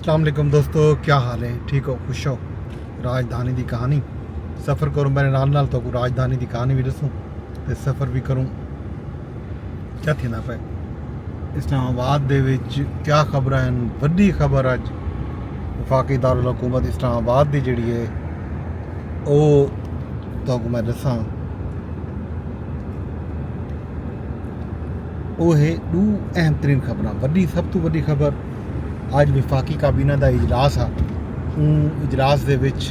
अस्सलाम वालेकुम दोस्तों, क्या हाल है? ठीक हो? खुश हो? राजधानी की कहानी सफ़र करूँ मेरे नाल तो राजधानी की कहानी भी दसूँ तो सफ़र भी करूँ। क्या थी ना पे इस्लामाबाद दे विच क्या खबर हैं? वड्डी खबर अज वफाकी दारुल हुकूमत इस्लामाबाद की जिहड़ी है वो तो मैं दसा। वो है दो अहम तरीन खबर। वड्डी सब तो वड्डी खबर अज विफाकी काबीना का इजलास आ। इजलास दे विच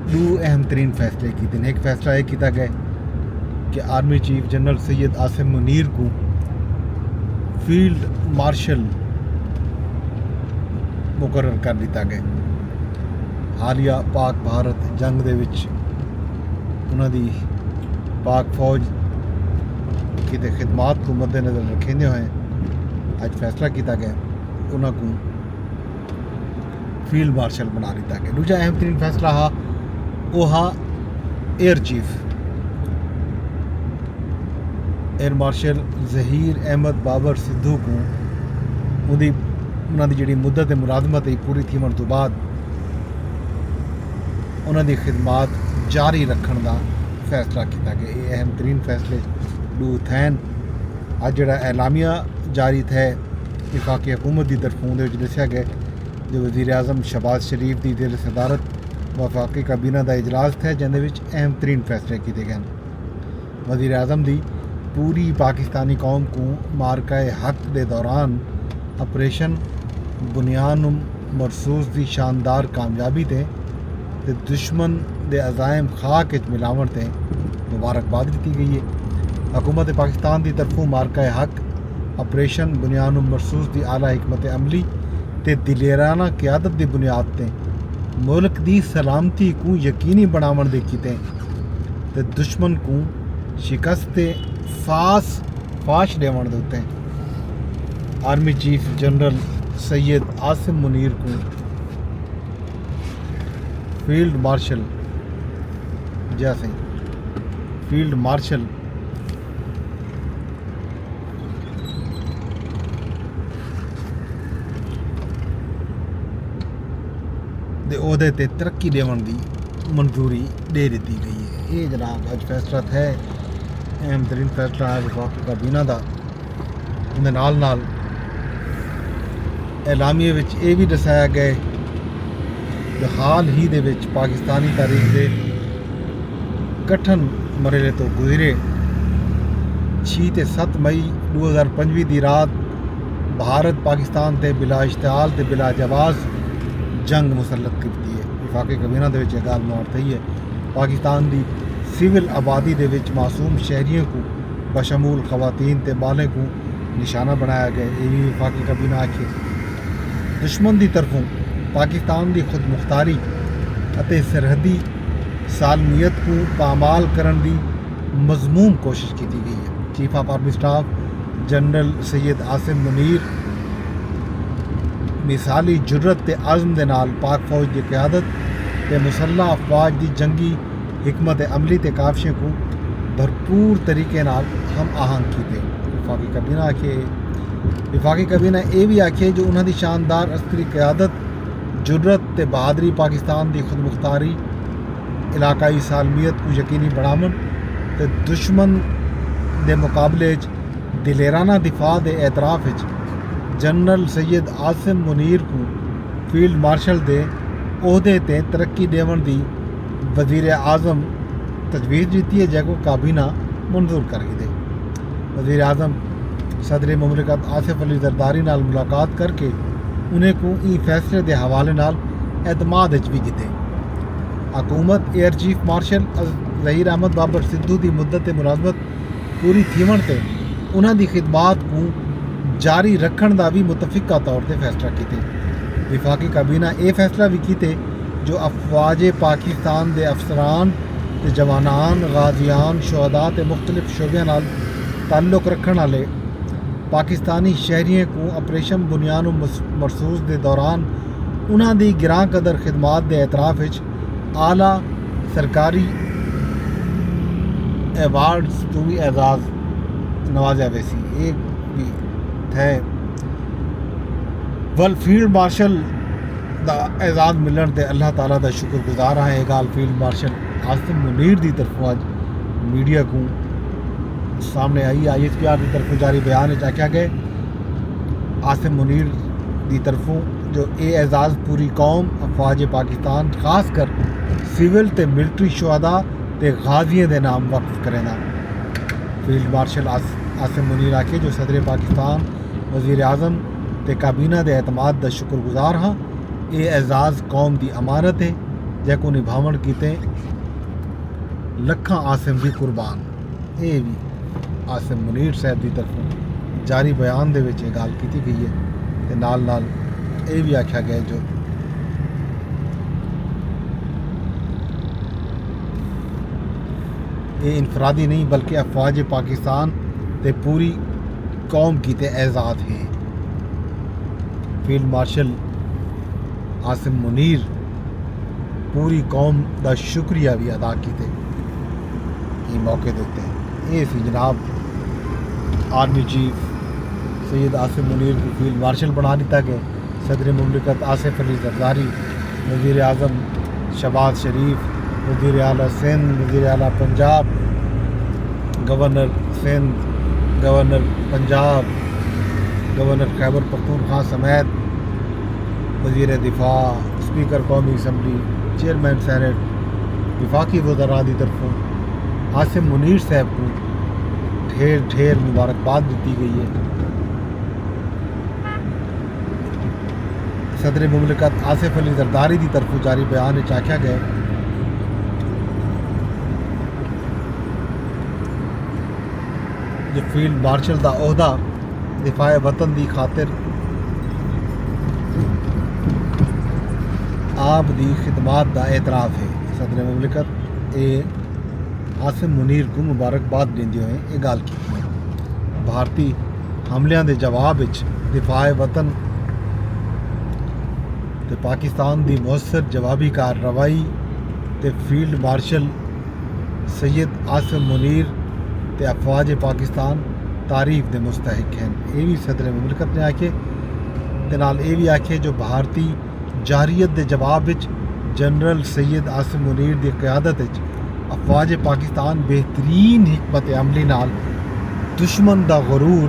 दो अहम तरीन फैसले किए। एक फैसला यह किया गया कि army chief general Syed Asim Munir को फील्ड मार्शल मुकर्रर कर दिया गया। हालिया पाक भारत जंग दे विच उन्होंने पाक फौज की खिदमात को मद्देनज़र रखेंदे हुए अज फैसला किया गया उन्होंने फील्ड मार्शल बना दिता गया। दूजा अहम तरीन फैसला हा वो हा air chief air marshal Zaheer Ahmed Babar Sidhu को उन्होंने जी मुद्दत मुलाजमत पूरी थी तो बाद उन्होंने खिदमात जारी रखने का फैसला किया गया। ये अहम तरीन फैसले दो थैन। अज जो एलामिया जारी थे वफाकी हुकूमत की तरफों दसिया गया जो वज़ीर आज़म शहबाज शरीफ की जेर सदारत वफाकी काबीना का इजलास थे जिंदे विच अहम तरीन फैसले किए गए। वज़ीर आज़म की पूरी पाकिस्तानी कौम को मारका हक के दौरान ऑपरेशन बुनियान मरसूस की शानदार कामयाबी ते दुश्मन के अजायम खाक मिलावन से मुबारकबाद दी गई है। हुकूमत पाकिस्तान की तरफों मारका हक ऑपरेशन बुनियान मरसूस की आला हिकमत अमली ते दिलेराना क्यादत की बुनियाद ते मुल्क की सलामती को यकीनी बनावन दे किते ते दुश्मन को शिकस्त फाश देवन दे उत्ते army chief general Syed Asim Munir को फील्ड मार्शल जैसे फील्ड मार्शल दे ओहदे ते तरक्की देवन की मंजूरी दे दी गई है। ये जनाब अज फैसला है अहम तरीन फैसला है वफाकी काबीना का। उनके नाल एलामिया विच ये भी दसाया गया कि हाल ही दे विच पाकिस्तानी तारीख के गठन मरहले तो गुजरे 6 ते 7 मई 2025 की रात भारत पाकिस्तान ते बिला इश्तिहाल ते बिला जवाज़ जंग मुसलत की है। वफाकी काबीना के गल मौत थी है पाकिस्तान की सिविल आबादी के मासूम शहरियों को बशमूल खवातीन ते बालें को निशाना बनाया गया। ये भी वफाकी काबीना आखे दुश्मन की तरफों पाकिस्तान की खुद मुख्तारी अते सरहदी सालमियत को पामाल करने की मजमूम कोशिश की गई है। Chief of army staff general Syed Asim Munir मिसाली जुर्रत ते आज़म दे नाल पाक फौज की क्यादत ते मुसल्ला अफवाज की जंगी हिकमत अमली ते काविशें को भरपूर तरीके नाल हम आहंग किए। वफाकी काबीना आखे वफाकी काबीना ये भी आखे जो उन्होंने शानदार अस्करी क्यादत जुर्रत ते बहादरी पाकिस्तान की खुद मुख्तारी इलाकाई सालमियत को यकीनी बनावन ते दुश्मन के मुकाबले दिलेराना दिफा के एतराफ़ जनरल सैयद आसिम मुनीर को फील्ड मार्शल के ओहदे ते तरक्की देवन की वज़ीर आज़म तजवीज़ दी है जैको काबीना मंजूर कर दे। वज़ीर आज़म सदर मुमलिकत आसिफ अली जरदारी नाल मुलाकात करके उन्हें को ई फैसले के हवाले नाल एतमाद भी किए। हुकूमत air chief marshal Zaheer Ahmed Babar Sidhu की मुद्दत मुलाजमत पूरी थीवन से उन्होंने खिदमात को जारी रखने का भी मुतफिका तौर पर फैसला किए। वफाकी काबीना ये फैसला भी किए जो अफवाज पाकिस्तान के अफसरान ते जवानान गाजियान शुहदा ते मुख्तलिफ शोबियां नाल ताल्लुक रखने वाले पाकिस्तानी शहरियों को ऑपरेशन बुनियान मरसूस के दौरान उन्होंने गिरां कदर खिदमात के एतराफ़ आला सरकारी एवार्ड्स तो भी एजाज़ नवाजा वैसी एक भी थे। वल फील्ड मार्शल दा एजाज़ मिलन ते अल्लाह ताला दा शुक्रगुजार हाँ। ये गाल फील्ड मार्शल आसिम मुनीर दी तरफों अज मीडिया को सामने आई। ISPR की तरफों जारी बयान आख्या गए आसिम मुनीर की तरफों जो ये एजाज़ पूरी कौम अफवाज पाकिस्तान खास कर सिविल ते मिलिट्री शुहदा ते गाजियों के नाम वक्फ करेना। फील्ड मार्शल आसिम मुनीर आखे जो सदर पाकिस्तान वज़ीर आज़म ते काबीना के एतमाद का शुक्रगुजार हाँ। ये एजाज़ कौम की अमानत है जैको निभावन किते लखा आसिम भी कुर्बान। ये भी आसिम मुनीर साहब की तरफों जारी बयान दे विच गल की गई है। ते नाल नाल ये भी आख्या गया जो ये इनफरादी नहीं बल्कि अफवाज पाकिस्तान ते पूरी कौम की ते एजाज़ है। फील्ड मार्शल आसिम मुनीर पूरी कौम का शुक्रिया भी अदा किते ये मौके देते हैं। ये सी जनाब आर्मी चीफ सैयद आसिम मुनीर को फील्ड मार्शल बना दिता गया। सदर मुमलिकत आसिफ अली जरदारी, वज़ीर आज़म शहबाज शरीफ, वज़ीर आला सिंध, वज़ीर आला Punjab, governor Sindh, governor Punjab, governor Khyber Pakhtunkhwa समेत वज़ीर दिफा, स्पीकर कौमी असम्बली, चेयरमैन सैनेट, विफाकी वज़रा की तरफों आसिम मुनीर साहब को ढेर ढेर मुबारकबाद दी गई है। सदर मुमलिकत आसिफ अली जरदारी की तरफों जारी बयान आख्या गया जो फील्ड मार्शल का ओहदा दिफाए वतन की खातिर आप दी खिदमात का एतराफ़ है। सदर मुमलिकत ये आसिम मुनीर को मुबारकबाद देंदे हुए ये गल की। भारतीय हमलियां के जवाब विच दिफाए वतन ते पाकिस्तान की मौसर जवाबी कार्रवाई ते फील्ड मार्शल सैयद आसिम मुनीर ते अफवाज पाकिस्तान तारीफ के मुस्तहिक हैं। ये भी सदर मुमलिकत ने आखे ते नाल ये भी आखे जो भारतीय जारियत के जवाब विच जनरल सैयद आसिम मुनीर की क़यादत अफवाज पाकिस्तान बेहतरीन हिकमत अमली नाल दुश्मन का गरूर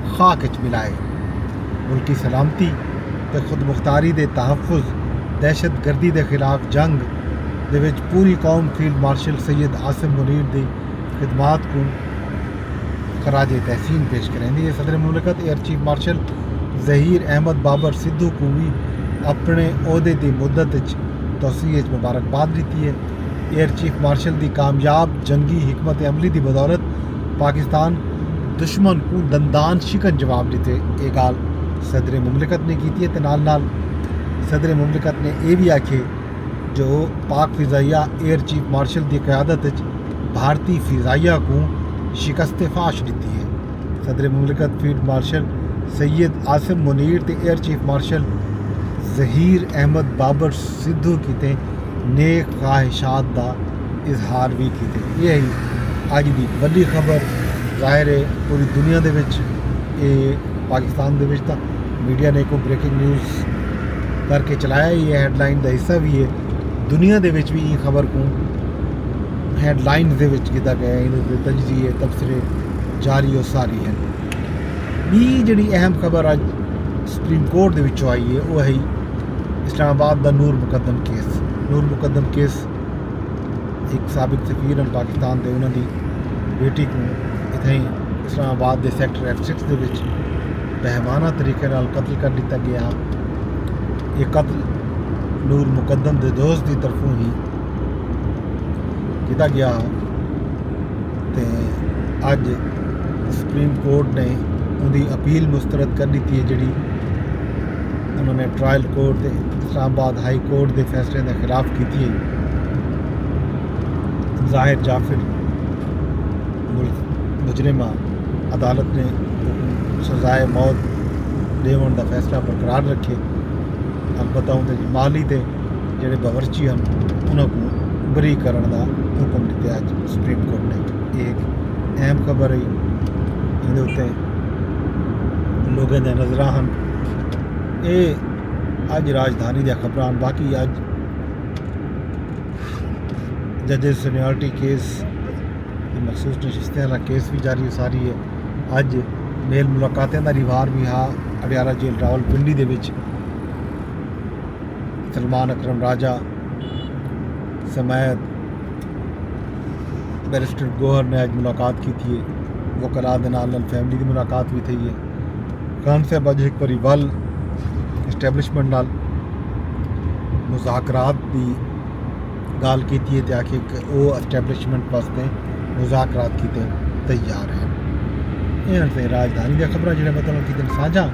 खाक च मिलाए। मुल्की सलामती ते खुद मुख्तारी के तहफ़ुज़, दहशत गर्दी के खिलाफ जंग दे विच पूरी कौम फील्ड मार्शल सैयद आसिम मुनीर की खिदमात को खराज तहसीन पेश करेंदी है। सदर मुमलिकत air chief marshal Zaheer Ahmed Babar Sidhu को भी अपने ओहदे की मुद्दत तोसी मुबारकबाद दी है। एयर चीफ मार्शल की कामयाब जंगी हिकमत अमली की बदौलत पाकिस्तान दुश्मन को दंदान शिकन जवाब दिते ये गाल सदर मुमलिकत ने की है। नाल नाल सदर मुमलिकत ने यह भी आखे जो पाक फ़िज़ाइया एयर चीफ मार्शल की क़यादत भारतीय फ़िज़ाइया को शिकस्त फाश दी है। सदर मुमलिकत फील्ड मार्शल सैयद आसिम मुनीर ते air chief marshal Zaheer Ahmed Babar Sidhu की नेक ख्वाहिशात का इजहार भी किए। यही अज की बड़ी खबर जाहिर है पूरी दुनिया के ये पाकिस्तान के मीडिया ने को ब्रेकिंग न्यूज़ करके चलाया। ये हैडलाइन का हिस्सा भी है। दुनिया के भी ये खबर को हैडलाइन किया गया है। तजज़िए तबसरे जारी और सारी है। भी जी अहम खबर अज सुप्रीम कोर्ट के विचों आई है वो है इस्लामाबाद का नूर मुकदम केस। नूर मुकदम केस एक साबिक सफीर पाकिस्तान के उन्होंने बेटी को इतें इस्लामाबाद के सैक्टर F6 के विच बेहमाना तरीके नाल कत्ल कर दिता गया। ये कत्ल नूर मुकदम के दोस्त की तरफों ही किया गया। तो अज सुप्रीम कोर्ट ने उनकी अपील मुस्तरद कर दी है जी उन्होंने trial court Islamabad high court के फैसले के खिलाफ की है। ज़ाहिर जाफिर मुजरिमा अदालत ने सजाए मौत देवन का फैसला बरकरार रखे। अलबत्ता उनके माली के जोड़े बावरची हैं उन्होंने बरी करने का हुक्म दिता अज सुप्रीम कोर्ट ने। एक अहम खबर है। ये उत्ते लोगों के नज़र हैं ये अज राजधानी दे खबरां। बाकी अज जजेस सीनियरिटी केस मखसूस नशिस्तें वाला केस भी जारी सारी है। अज मेल मुलाकातें का रिवार भी हा अडियाला जेल रावलपिंडी दे विच सलमान अकरम राजा समेत बैरिस्टर गोहर ने अज मुलाकात की थी। वकला दे नाल फैमिली की मुलाकात भी थी है। खान साहब अज एक बारी वल इस्टैबलिशमेंट नाल मुज़ाकरात की गाल की है तो आखिर वो इस्टैबलिशमेंट वास्ते मुज़ाकरात की तैयार है। इन से राजधानी दी खबर जो मतलब कि साझा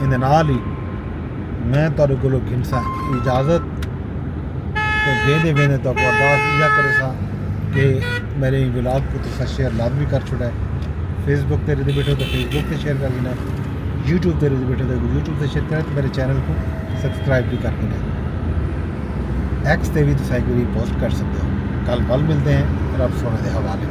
इन नाल ही मैं तुहाडे कोलों घिनसा इजाज़त तो वेंदे वेंदे तो अरदास इजा करे सा कि मेरे व्लॉग को तुसा शेयर लाद भी कर छुड़ा है। फेसबुक तेरे दे बैठो तो फेसबुक पे शेयर कर देना, यूट्यूब तेरे दे बैठो तो यूट्यूब पे शेयर करें, तो मेरे चैनल को सब्सक्राइब भी कर देना। एक्स ते भी तुसा एक बारी पोस्ट कर सकते हो। कल मिलते हैं रब सोने के हवाले।